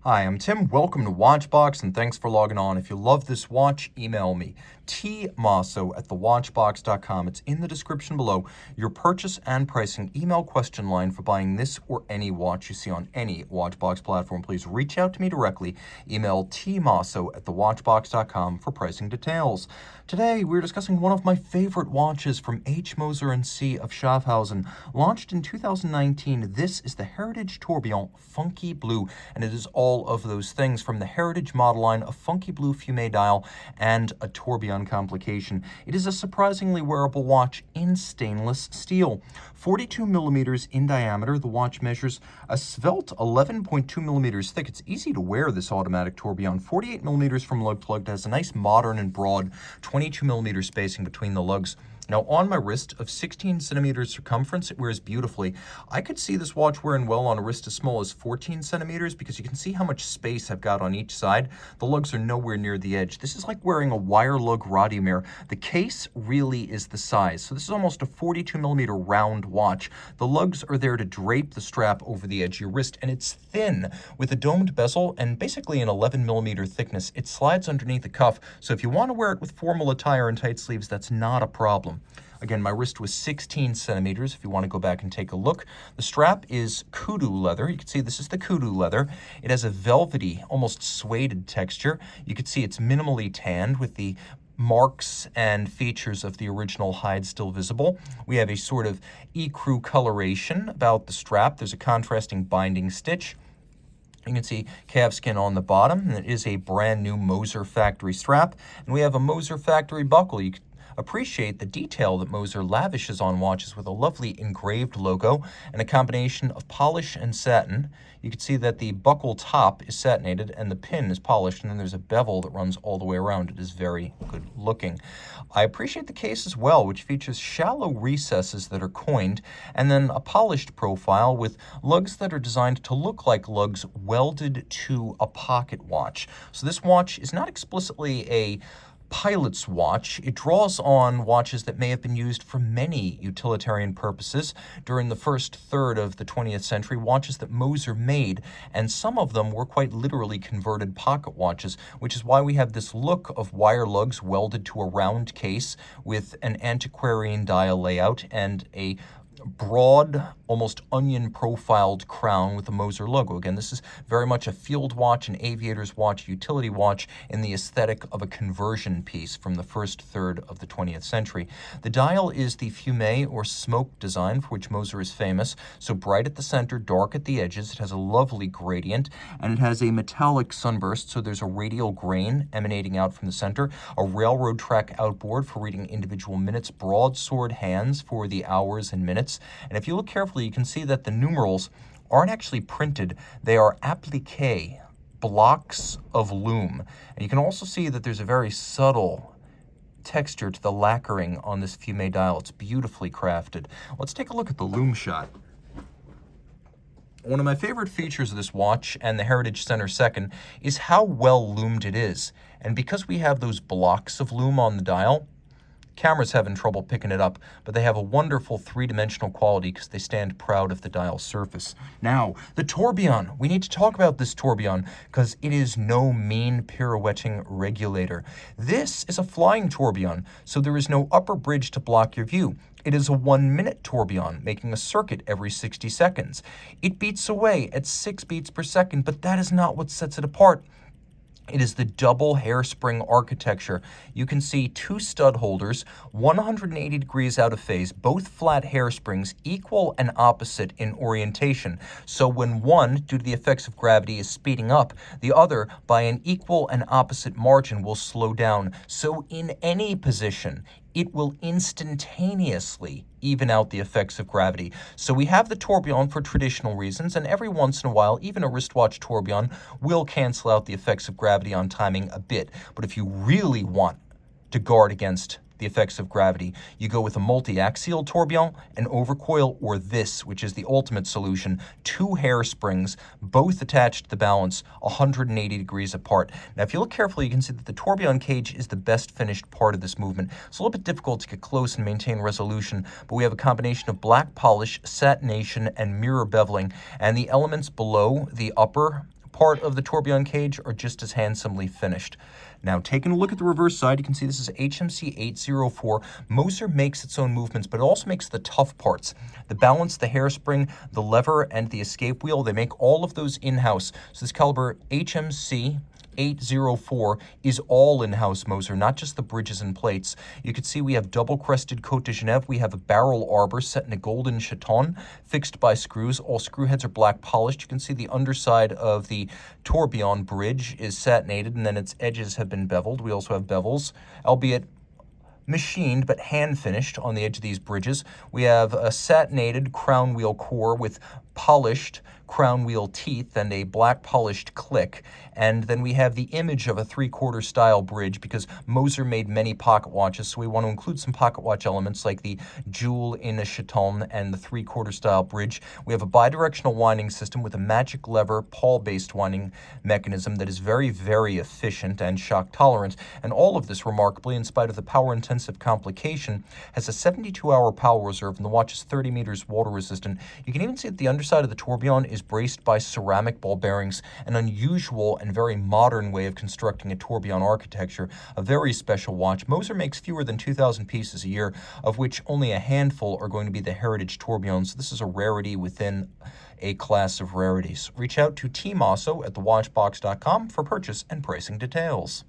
Hi, I'm Tim. Welcome to Watchbox, and thanks for logging on. If you love this watch, email me, tmosso@thewatchbox.com. It's in the description below. Your purchase and pricing email question line for buying this or any watch you see on any Watchbox platform. Please reach out to me directly. Email tmosso@thewatchbox.com for pricing details. Today, we're discussing one of my favorite watches from Moser Cie of Schaffhausen. Launched in 2019, this is the Heritage Tourbillon Funky Blue, and it is all of those things from the Heritage model line, a Funky Blue fumé dial, and a tourbillon complication. It is a surprisingly wearable watch in stainless steel. 42 millimeters in diameter, the watch measures a svelte 11.2 millimeters thick. It's easy to wear this automatic tourbillon. 48 millimeters from lug to lug. It has a nice modern and broad 22 millimeter spacing between the lugs. Now, on my wrist of 16 centimeters circumference, it wears beautifully. I could see this watch wearing well on a wrist as small as 14 centimeters because you can see how much space I've got on each side. The lugs are nowhere near the edge. This is like wearing a wire lug Radiomir. The case really is the size. So this is almost a 42 millimeter round watch. The lugs are there to drape the strap over the edge of your wrist, and it's thin with a domed bezel and basically an 11 millimeter thickness. It slides underneath the cuff, so if you want to wear it with formal attire and tight sleeves, that's not a problem. Again, my wrist was 16 centimeters if you want to go back and take a look. The strap is Kudu leather. You can see this is the Kudu leather. It has a velvety, almost suede texture. You can see it's minimally tanned with the marks and features of the original hide still visible. We have a sort of ecru coloration about the strap. There's a contrasting binding stitch. You can see calfskin on the bottom, and it is a brand new Moser factory strap. And we have a Moser factory buckle. You can appreciate the detail that Moser lavishes on watches with a lovely engraved logo and a combination of polish and satin. You can see that the buckle top is satinated and the pin is polished, and then there's a bevel that runs all the way around. It is very good looking. I appreciate the case as well, which features shallow recesses that are coined, and then a polished profile with lugs that are designed to look like lugs welded to a pocket watch. So this watch is not explicitly a pilot's watch. It draws on watches that may have been used for many utilitarian purposes during the first third of the 20th century, watches that Moser made, and some of them were quite literally converted pocket watches, which is why we have this look of wire lugs welded to a round case with an antiquarian dial layout and a broad, almost onion-profiled crown with the Moser logo. Again, this is very much a field watch, an aviator's watch, utility watch in the aesthetic of a conversion piece from the first third of the 20th century. The dial is the fumé or smoke design for which Moser is famous, so bright at the center, dark at the edges. It has a lovely gradient, and it has a metallic sunburst, so there's a radial grain emanating out from the center, a railroad track outboard for reading individual minutes, broadsword hands for the hours and minutes. And if you look carefully, you can see that the numerals aren't actually printed. They are appliqué, blocks of loom. And you can also see that there's a very subtle texture to the lacquering on this fumé dial. It's beautifully crafted. Let's take a look at the loom shot. One of my favorite features of this watch, and the Heritage Center second, is how well loomed it is. And because we have those blocks of loom on the dial, camera's having trouble picking it up, but they have a wonderful three-dimensional quality because they stand proud of the dial surface. Now, the tourbillon. We need to talk about this tourbillon because it is no mean pirouetting regulator. This is a flying tourbillon, so there is no upper bridge to block your view. It is a 1-minute tourbillon, making a circuit every 60 seconds. It beats away at 6 beats per second, but that is not what sets it apart. It is the double hairspring architecture. You can see 2 stud holders, 180 degrees out of phase, both flat hairsprings, equal and opposite in orientation. So when one, due to the effects of gravity, is speeding up, the other, by an equal and opposite margin, will slow down. So in any position, it will instantaneously even out the effects of gravity. So we have the tourbillon for traditional reasons, and every once in a while, even a wristwatch tourbillon will cancel out the effects of gravity on timing a bit. But if you really want to guard against the effects of gravity, you go with a multi-axial tourbillon, an overcoil, or this, which is the ultimate solution, 2 hairsprings, both attached to the balance, 180 degrees apart. Now, if you look carefully, you can see that the tourbillon cage is the best finished part of this movement. It's a little bit difficult to get close and maintain resolution, but we have a combination of black polish, satination, and mirror beveling, and the elements below the upper part of the tourbillon cage are just as handsomely finished. Now, taking a look at the reverse side, you can see this is HMC 804. Moser makes its own movements, but it also makes the tough parts. The balance, the hairspring, the lever, and the escape wheel, they make all of those in-house. So this caliber HMC 804 is all in-house Moser, not just the bridges and plates. You can see we have double-crested Côte de Genève. We have a barrel arbor set in a golden chaton, fixed by screws. All screw heads are black polished. You can see the underside of the tourbillon bridge is satinated, and then its edges have been beveled. We also have bevels, albeit machined but hand finished on the edge of these bridges. We have a satinated crown wheel core with polished crown wheel teeth and a black polished click. And then we have the image of a 3/4 style bridge because Moser made many pocket watches, so we want to include some pocket watch elements like the jewel in a chaton and the 3/4 style bridge. We have a bidirectional winding system with a magic lever pawl-based winding mechanism that is very, very efficient and shock tolerant. And all of this, remarkably, in spite of the power-intensive complication, has a 72-hour power reserve, and the watch is 30 meters water resistant. You can even see that the underside of the tourbillon is braced by ceramic ball bearings, an unusual and very modern way of constructing a tourbillon architecture, a very special watch. Moser makes fewer than 2,000 pieces a year, of which only a handful are going to be the heritage tourbillons. So this is a rarity within a class of rarities. Reach out to Team Mosso at thewatchbox.com for purchase and pricing details.